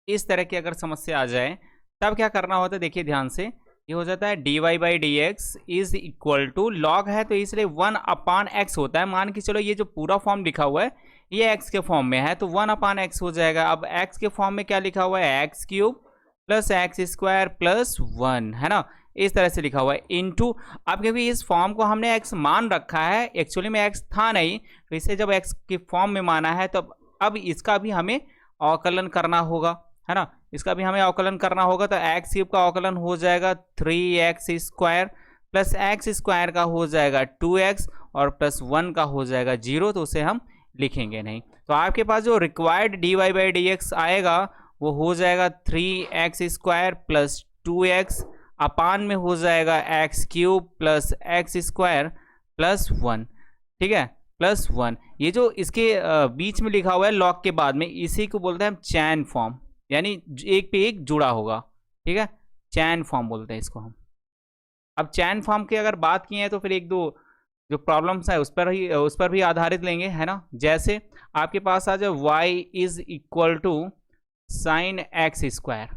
इस तरह की अगर समस्या आ जाए तब क्या करना होता है, देखिए ध्यान से, ये हो जाता है dy by D x is equal to, log है तो इसलिए 1/x होता है। मान के चलो ये जो पूरा फॉर्म लिखा हुआ है ये x के फॉर्म में है तो 1/x हो जाएगा। अब x के फॉर्म में क्या लिखा हुआ है, x cube plus x square plus 1, है ना, इस तरह से लिखा हुआ है इनटू। अब क्योंकि इस फॉर्म को हमने x मान रखा है, एक्चुअली में x था नहीं, तो इसे जब x के फॉर्म में माना है तो अब इसका भी हमें अवकलन करना होगा, है ना, इसका भी हमें अवकलन करना होगा। तो एक्स क्यूब का अवकलन हो जाएगा 3x square plus x square का हो जाएगा 2x और प्लस 1 का हो जाएगा 0, तो उसे हम लिखेंगे नहीं। तो आपके पास जो required dy by D x आएगा वो हो जाएगा 3x स्क्वायर प्लस 2x अपान में हो जाएगा x cube plus x square plus 1, ठीक है, प्लस 1। ये जो इसके बीच में लिखा हुआ है लॉग के बाद में, इसी को बोलते हैं हम चैन फॉर्म, यानी एक पे एक जुड़ा होगा, ठीक है, चैन फॉर्म बोलते हैं इसको हम। अब चैन फॉर्म की अगर बात की है तो फिर एक दो जो प्रॉब्लम्स है उस पर भी आधारित लेंगे, है ना। जैसे आपके पास आ जाए y is equal to sine x square,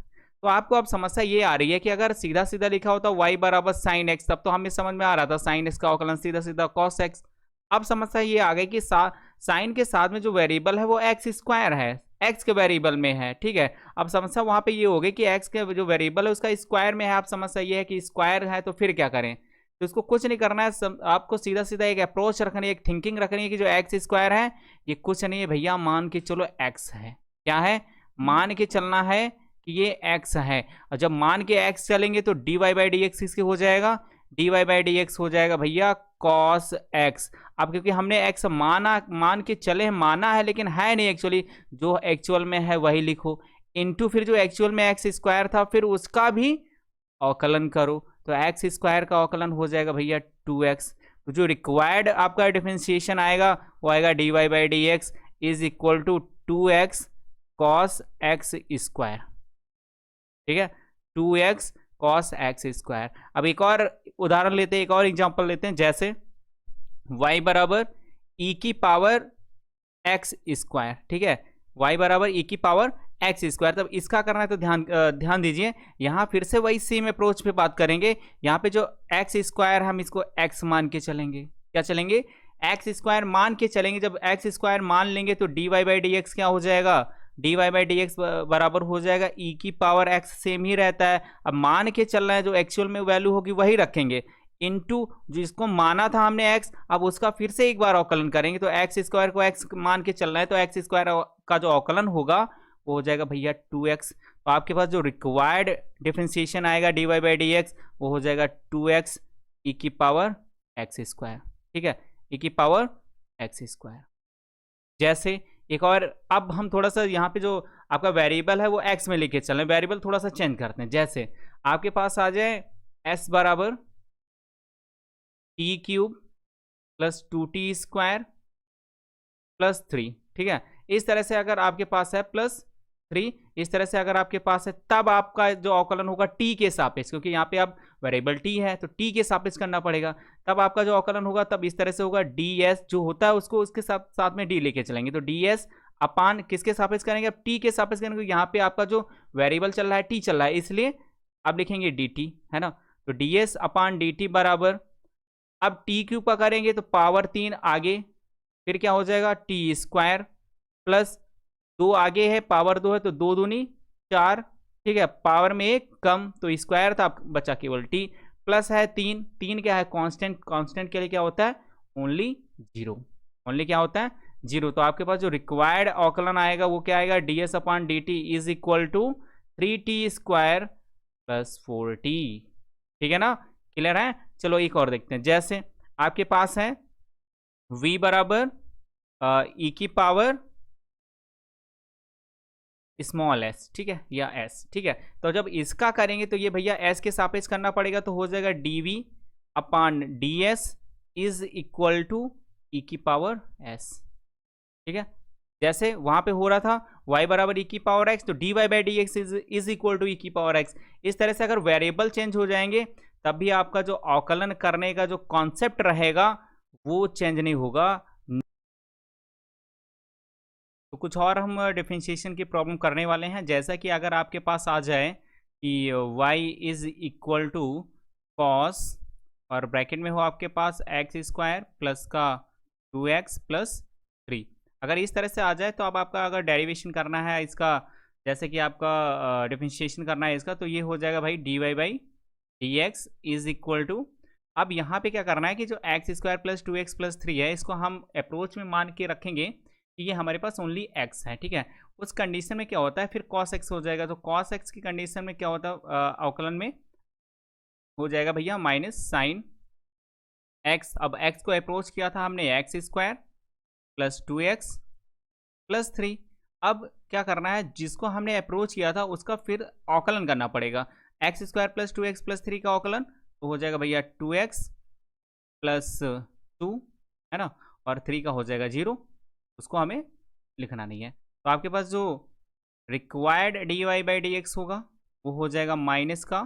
तो आपको अब समस्या ये आ रही है कि अगर सीधा सीधा लिखा होता y बराबर साइन एक्स तब तो हमें समझ में आ रहा था साइन एक्स का अवकलन सीधा सीधा कॉस एक्स। अब समस्या ये आ गई कि साइन के साथ में जो वेरिएबल है वो एक्स स्क्वायर है, एक्स के वेरिएबल में है, ठीक है। अब समस्या वहां पे ये हो गई कि एक्स के जो वेरिएबल है उसका स्क्वायर में है। अब समस्या ये है कि स्क्वायर है तो फिर क्या करें, तो इसको कुछ नहीं करना है, आपको सीधा सीधा एक अप्रोच रखनी है, एक थिंकिंग रखनी है कि जो एक्स स्क्वायर है ये कुछ नहीं है भैया, मान के चलो एक्स है, क्या है, मान के चलना है कि ये एक्स है। और जब मान के एक्स चलेंगे तो dy बाई डी एक्स किसके हो जाएगा, dy बाई डी एक्स हो जाएगा भैया cos x। अब क्योंकि हमने x मान के चले हैं, माना है लेकिन है नहीं एक्चुअली, जो एक्चुअल में है वही लिखो, इनटू फिर जो एक्चुअल में एक्स स्क्वायर था फिर उसका भी अवकलन करो, तो एक्स स्क्वायर का अवकलन हो जाएगा भैया 2x। तो जो रिक्वायर्ड आपका डिफरेंशिएशन आएगा वो आएगा dy by D x is equal to 2x cos x square, ठीक है, 2x cos x स्क्वायर। अब एक और उदाहरण लेते हैं, एक और एग्जांपल लेते हैं, जैसे y बराबर e की पावर x स्क्वायर, ठीक है, y बराबर e की पावर x स्क्वायर। तब इसका करना है तो ध्यान दीजिए, यहाँ फिर से वही सेम अप्रोच पे बात करेंगे। यहाँ पे जो x स्क्वायर हम इसको x मान के चलेंगे, क्या चलेंगे, x स्क्वायर मान के चलेंगे। जब x स्क्वायर मान लेंगे तो dy बाई डी एक्स क्या हो जाएगा, dy बाई डी एक्स बराबर हो जाएगा e की पावर x, सेम ही रहता है। अब मान के चलना है, जो एक्चुअल में वैल्यू होगी वही रखेंगे, इनटू जिसको माना था हमने x, अब उसका फिर से एक बार अवकलन करेंगे। तो एक्स स्क्वायर को x मान के चलना है तो एक्स स्क्वायर का जो अवकलन होगा वो हो जाएगा भैया 2x। तो आपके पास जो रिक्वायर्ड डिफरेंशिएशन आएगा dy बाई डी एक्स वो हो जाएगा 2x e की पावर x स्क्वायर, ठीक है, e की पावर x स्क्वायर। जैसे एक और, अब हम थोड़ा सा यहाँ पे जो आपका वेरिएबल है वो x में लेके चलें, वेरिएबल थोड़ा सा चेंज करते हैं। जैसे आपके पास आ जाए s बराबर T cube plus 2t square plus 3, ठीक है, इस तरह से अगर आपके पास है प्लस 3, इस तरह से अगर आपके पास है, तब आपका जो अवकलन होगा t के सापेक्ष, क्योंकि यहाँ पे अब वेरिएबल t है तो t के सापेक्ष करना पड़ेगा, तब आपका जो अवकलन होगा तब इस तरह से होगा ds जो होता है उसको उसके साथ में d लेके चलेंगे, तो ds अपान किसके सापेक्ष करेंगे, अब t के सापेक्ष करेंगे। यहाँ पे आपका जो वेरिएबल चल रहा है t चल रहा है, इसलिए आप लिखेंगे dt, है ना, तो ds अपान dt बराबर, अब टी क्यूब का करेंगे तो पावर 3 आगे, फिर क्या हो जाएगा टी स्क्वायर प्लस 2 आगे है, पावर 2 है तो 2 दूनी 4, ठीक है, पावर में 1 कम तो स्क्वायर था, बचा केवल टी, प्लस है 3 क्या है कांस्टेंट, कांस्टेंट के लिए क्या होता है ओनली 0, ओनली क्या होता है 0। तो आपके पास जो रिक्वायर्ड अवकलन आएगा वो क्या आएगा, ds upon dt is equal to 3t square plus 4t, ठीक है ना, क्लियर है। चलो एक और देखते हैं, जैसे आपके पास है v बराबर e की पावर स्मॉल s, ठीक है, या s, ठीक है। तो जब इसका करेंगे तो ये भैया s के सापेक्ष करना पड़ेगा, तो हो जाएगा dv upon ds is equal to e की पावर s, ठीक है। जैसे वहां पे हो रहा था y बराबर e की पावर x, तो dy by D x is equal to e की पावर x। इस तरह से अगर वेरिएबल चेंज हो जाएंगे तब भी आपका जो अवकलन करने का जो कॉन्सेप्ट रहेगा वो चेंज नहीं होगा। तो कुछ और हम डिफरेंशिएशन की प्रॉब्लम करने वाले हैं, जैसा कि अगर आपके पास आ जाए कि y is equal to cos, और ब्रैकेट में हो आपके पास एक्स स्क्वायर प्लस का 2x प्लस 3। अगर इस तरह से आ जाए तो अब आपका अगर डेरिवेशन करना है इसका, जैसे कि आपका डिफरेंशिएशन करना है इसका, तो ये हो जाएगा भाई dy by D x is equal to, अब यहाँ पे क्या करना है कि जो x square plus 2x plus 3 है इसको हम अप्रोच में मान के रखेंगे कि ये हमारे पास ओनली x है, ठीक है। उस कंडीशन में क्या होता है फिर cos x हो जाएगा, तो cos x की कंडीशन में क्या होता है अवकलन में हो जाएगा भैया माइनस साइन x। अब x को अप्रोच किया था हमने x square plus 2x plus 3। अब क्या करना है, जिसको हमने अप्रोच किया था उसका फिर अवकलन करना पड़ेगा। X square plus 2x plus 3 का अवकलन तो हो जाएगा भैया 2x प्लस 2, है ना, और 3 का हो जाएगा 0, उसको हमें लिखना नहीं है। तो आपके पास जो required d y by D x होगा वो हो जाएगा माइनस का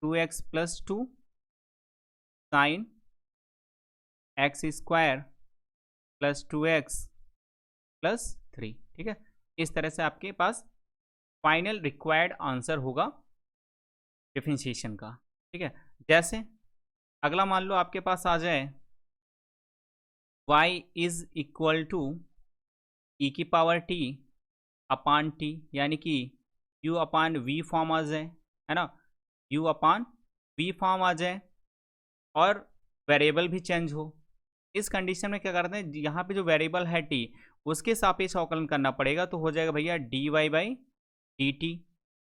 2x plus 2 sine x square plus 2x plus 3, ठीक है। इस तरह से आपके पास फाइनल रिक्वायर्ड आंसर होगा डिफरेंशिएशन का, ठीक है। जैसे अगला मान लो आपके पास आ जाए y is equal to e की पावर t अपान t, यानी कि u अपान v फॉर्म आ जाए, है ना, u अपान v फॉर्म आ जाए और वेरिएबल भी चेंज हो। इस कंडीशन में क्या करते हैं, यहाँ पे जो वेरिएबल है t उसके सापेक्ष अवकलन करना पड़ेगा, तो हो जाएगा भैया dy by d t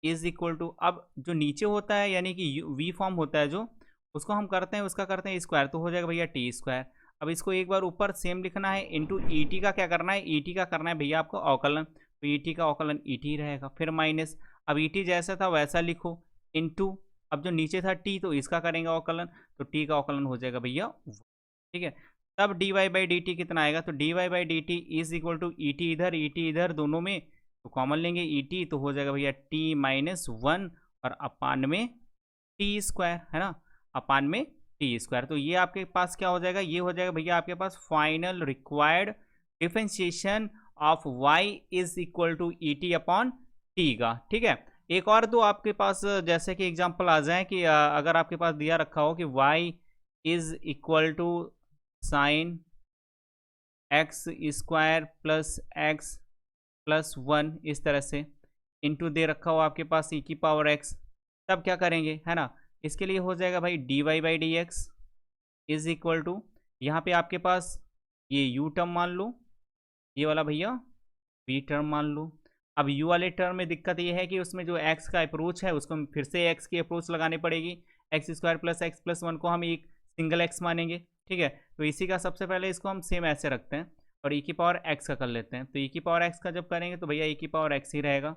is equal to, अब जो नीचे होता है यानी कि v फॉर्म होता है जो, उसको हम करते हैं उसका करते हैं स्क्वायर, तो हो जाएगा भैया टी स्क्वायर। अब इसको एक बार ऊपर सेम लिखना है, इंटू ई टी का क्या करना है, ई टी का करना है भैया आपको अवकलन, तो ई टी का अवकलन ई टी रहेगा, फिर माइनस, अब ई टी जैसा था वैसा लिखो, इंटू अब जो नीचे था टी तो इसका करेंगे अवकलन, तो टी का अवकलन हो जाएगा भैया, ठीक है। तब d y by d t कितना आएगा, तो d y by d t is equal to e t इधर दोनों में तो कॉमन लेंगे ई टी, तो हो जाएगा भैया टी माइनस 1 और अपान में टी स्क्वायर, है ना, अपान में टी स्क्वायर। तो ये आपके पास क्या हो जाएगा, ये हो जाएगा भैया आपके पास final required differentiation of y is equal to e t upon t का, ठीक है। एक और दो आपके पास जैसे कि एग्जांपल आ जाए कि अगर आपके पास दिया रखा हो कि y is equal to sine x square plus x plus 1, इस तरह से इंटू दे रखा हो आपके पास ई की पावर एक्स, तब क्या करेंगे, है ना, इसके लिए हो जाएगा भाई d y by D x is equal to, यहाँ पे आपके पास ये यू टर्म मान लो, ये वाला भैया वी टर्म मान लो। अब यू वाले टर्म में दिक्कत ये है कि उसमें जो एक्स का अप्रोच है उसको फिर से एक्स की अप्रोच लगानी पड़ेगी, x square plus x plus 1 को हम एक सिंगल एक्स मानेंगे, ठीक है। तो इसी का सबसे पहले इसको हम सेम ऐसे रखते हैं और ई की पावर एक्स का कर लेते हैं, तो ई की पावर एक्स का जब करेंगे तो भैया ई की पावर एक्स ही रहेगा,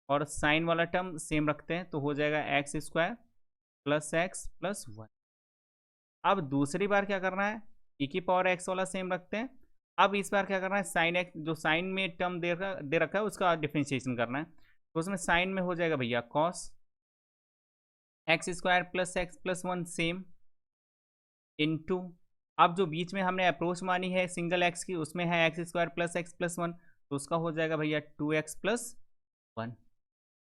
और साइन वाला टर्म सेम रखते हैं तो हो जाएगा x square plus x plus 1। अब दूसरी बार क्या करना है, ई की पावर एक्स वाला सेम रखते हैं, अब इस बार क्या करना है, साइन एक्स जो साइन में टर्म दे रखा है उसका डिफरेंशिएशन करना है, तो उसमें साइन में हो जाएगा भैया cos x square plus x plus 1 same into, अब जो बीच में हमने अप्रोच मानी है सिंगल एक्स की उसमें है x square plus x plus 1, तो उसका हो जाएगा भैया 2x प्लस 1,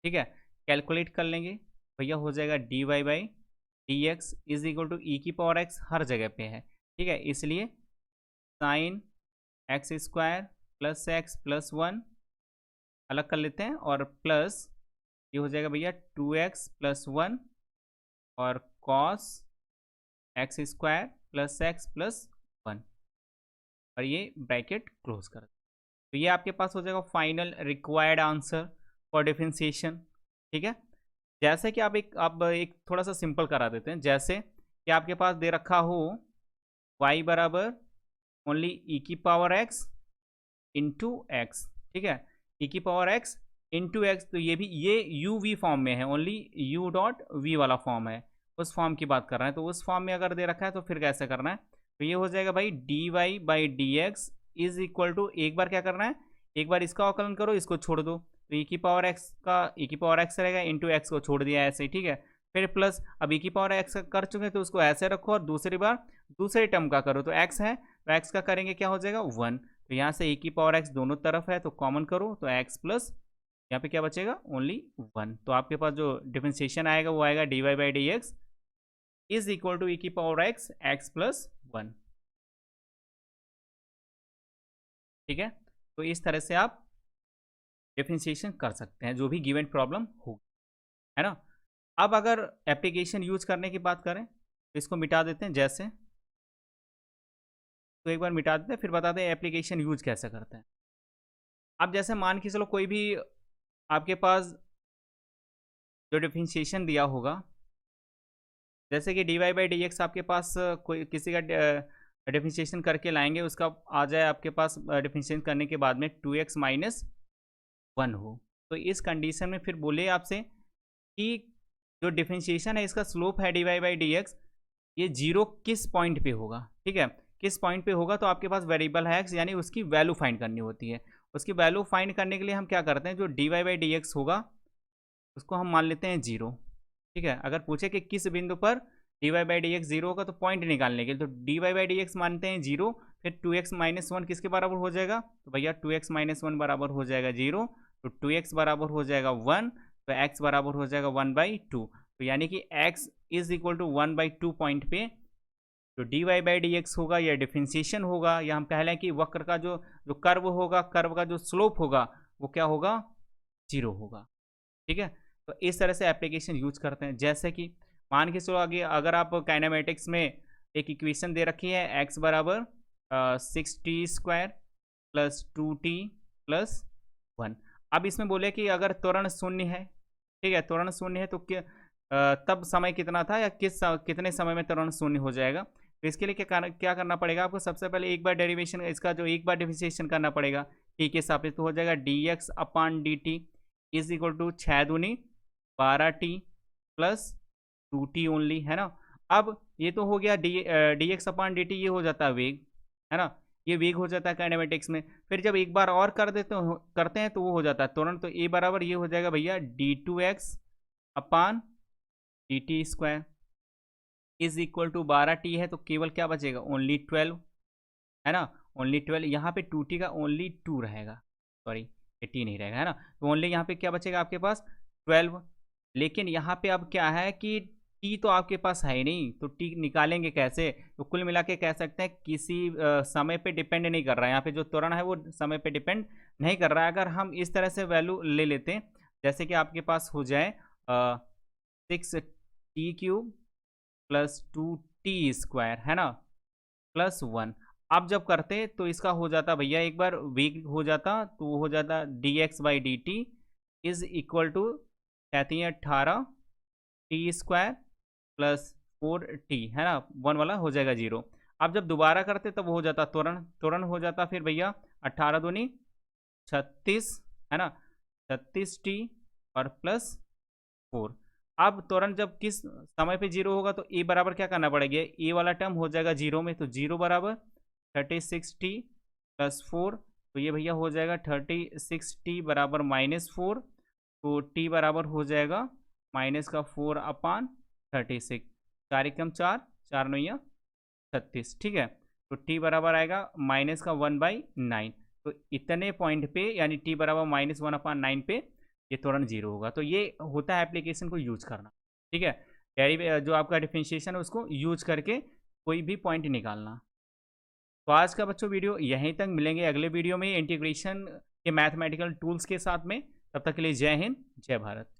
ठीक है। कैलकुलेट कर लेंगे भैया हो जाएगा d y by D x is equal to e की पावर एक्स हर जगह पे है, ठीक है, इसलिए sign x square plus x plus 1 अलग कर लेते हैं और प्लस ये हो जाएगा भैया 2x प्लस 1 और cos x square plus x plus 1 और ये ब्रैकेट क्लोज कर, तो ये आपके पास हो जाएगा final required answer for differentiation, ठीक है। जैसे कि आप एक थोड़ा सा सिंपल करा देते हैं, जैसे कि आपके पास दे रखा हो y बराबर ओनली ई की पावर x इंटू एक्स, ठीक है, ई की पावर x इंटू एक्स, तो ये भी ये यू वी फॉर्म में है, ओनली u डॉट वी वाला फॉर्म है, उस फॉर्म की बात कर रहे हैं। तो उस फॉर्म में अगर दे रखा है तो फिर कैसे करना है, तो ये हो जाएगा भाई d y by D x is equal to, एक बार क्या करना है, एक बार इसका अवकलन करो इसको छोड़ दो, तो ई की पावर एक्स का ई की पावर एक्स रहेगा इंटू एक्स को छोड़ दिया ऐसे ही, ठीक है, फिर प्लस अब ई की पावर एक्स कर चुके हैं तो उसको ऐसे रखो और दूसरी बार दूसरे टर्म का करो, तो एक्स है तो एक्स का करेंगे क्या हो जाएगा 1, तो यहाँ से ई की पावर एक्स दोनों तरफ है तो कॉमन करो तो एक्स प्लस यहाँ पे क्या बचेगा, ओनली 1। तो आपके पास जो डिफरेंशिएशन आएगा वो आएगा dy by D x is equal to e की पावर एक्स एक्स प्लस 1। ठीक है, तो इस तरह से आप डिफरेंशिएशन कर सकते हैं जो भी गिवन प्रॉब्लम हो, है ना। अब अगर एप्लीकेशन यूज करने की बात करें तो इसको मिटा देते हैं, जैसे तो एक बार मिटा देते हैं फिर बताते हैं एप्लीकेशन यूज कैसे करते हैं। अब जैसे मान के चलो कोई भी आपके पास जो डिफरेंशिएशन दिया होगा, जैसे कि d y by D x आपके पास कोई किसी का डिफरेंशिएशन करके लाएंगे, उसका आ जाए आपके पास डिफरेंशिएशन करने के बाद में 2x माइनस 1 हो, तो इस कंडीशन में फिर बोले आपसे कि जो डिफरेंशिएशन है इसका स्लोप है d y by D x, ये जीरो किस पॉइंट पे होगा। ठीक है, किस पॉइंट पे होगा, तो आपके पास वेरिएबल है एक्स, यानी उसकी वैल्यू फाइंड करनी होती है। उसकी वैल्यू फाइंड करने के लिए हम क्या करते हैं, जो d y by D x होगा उसको हम मान लेते हैं 0। ठीक है, अगर पूछे कि किस बिंदु पर d y by D x 0 होगा तो पॉइंट निकालने के लिए, तो d y by D x मानते हैं 0, फिर 2x माइनस 1 किसके बराबर हो जाएगा, तो भैया 2x माइनस 1 बराबर हो जाएगा 0, तो 2x बराबर हो जाएगा 1, तो x बराबर हो जाएगा 1/2। तो यानी कि x is equal to 1/2 point पे जो d y by D x होगा या डिफरेंशिएशन होगा, या हम कह लें कि वक्र का जो जो कर्व होगा, कर्व का जो स्लोप होगा वो क्या होगा, 0 होगा। ठीक है, तो इस तरह से एप्लीकेशन यूज करते हैं। जैसे कि मान के चलो आगे अगर आप काइनेमेटिक्स में एक इक्वेशन दे रखी है x बराबर 6t² प्लस 2t प्लस 1। अब इसमें बोले कि अगर त्वरण शून्य है, ठीक है, त्वरण शून्य है तो तब समय कितना था या कितने समय में त्वरण शून्य हो जाएगा। तो इसके लिए क्या करना पड़ेगा आपको, सबसे पहले एक बार डेरिवेशन इसका जो एक बार डिफरेंशिएशन करना पड़ेगा t के सापेक्ष, तो हो जाएगा dx upon dt is equal to 6 दूनी 12t प्लस 2t ओनली, है ना। अब ये तो हो गया डी एक्स अपान डी टी, ये हो जाता है वेग, है ना, ये वेग हो जाता है काइनेमेटिक्स में। फिर जब एक बार और करते हैं तो वो हो जाता है त्वरण, तो ए बराबर ये हो जाएगा भैया d2x upon d t square is equal to 12t है, तो केवल क्या बचेगा, ओनली 12, है ना, ओनली 12। यहाँ पे 2t का ओनली 2 रहेगा, सॉरी ये t नहीं रहेगा, है ना, तो ओनली यहाँ पे क्या बचेगा आपके पास 12। लेकिन यहाँ पे अब क्या है कि टी तो आपके पास है ही नहीं, तो टी निकालेंगे कैसे, तो कुल मिला के कह सकते हैं किसी समय पे डिपेंड नहीं कर रहा है, यहाँ पे जो त्वरण है वो समय पे डिपेंड नहीं कर रहा है। अगर हम इस तरह से वैल्यू ले लेते हैं, जैसे कि आपके पास हो जाए 6t³ प्लस 2t², है ना, प्लस 1। अब जब करते तो इसका हो जाता भैया, एक बार वेग हो जाता तो वो हो जाता dx by d t is equal to 18 t² plus 4t, है ना, 1 वाला हो जाएगा 0। अब जब दोबारा करते तब हो जाता त्वरण, त्वरण हो जाता फिर भैया 18 दूनी 36, है ना, 36t और प्लस 4। अब त्वरण जब किस समय पे 0 होगा तो ए बराबर क्या करना पड़ेगा, ए वाला टर्म हो जाएगा 0 में, तो 0 बराबर 36t प्लस 4, तो ये भैया हो जाएगा 36t बराबर -4, तो t बराबर हो जाएगा माइनस का 4 अपान 36, 4 एकम 4, 4 9 36। ठीक है, तो t बराबर आएगा माइनस का 1/9, तो इतने पॉइंट पे यानी t बराबर -1 अपान 9 पे ये त्वरण 0 होगा। तो ये होता है एप्लीकेशन को यूज करना। ठीक है, जो आपका डिफरेंशिएशन है उसको यूज करके कोई भी पॉइंट निकालना। तो आज का बच्चों वीडियो यहीं तक, मिलेंगे अगले वीडियो में इंटीग्रेशन के मैथमेटिकल टूल्स के साथ में। तब तक के लिए जय हिंद, जय भारत।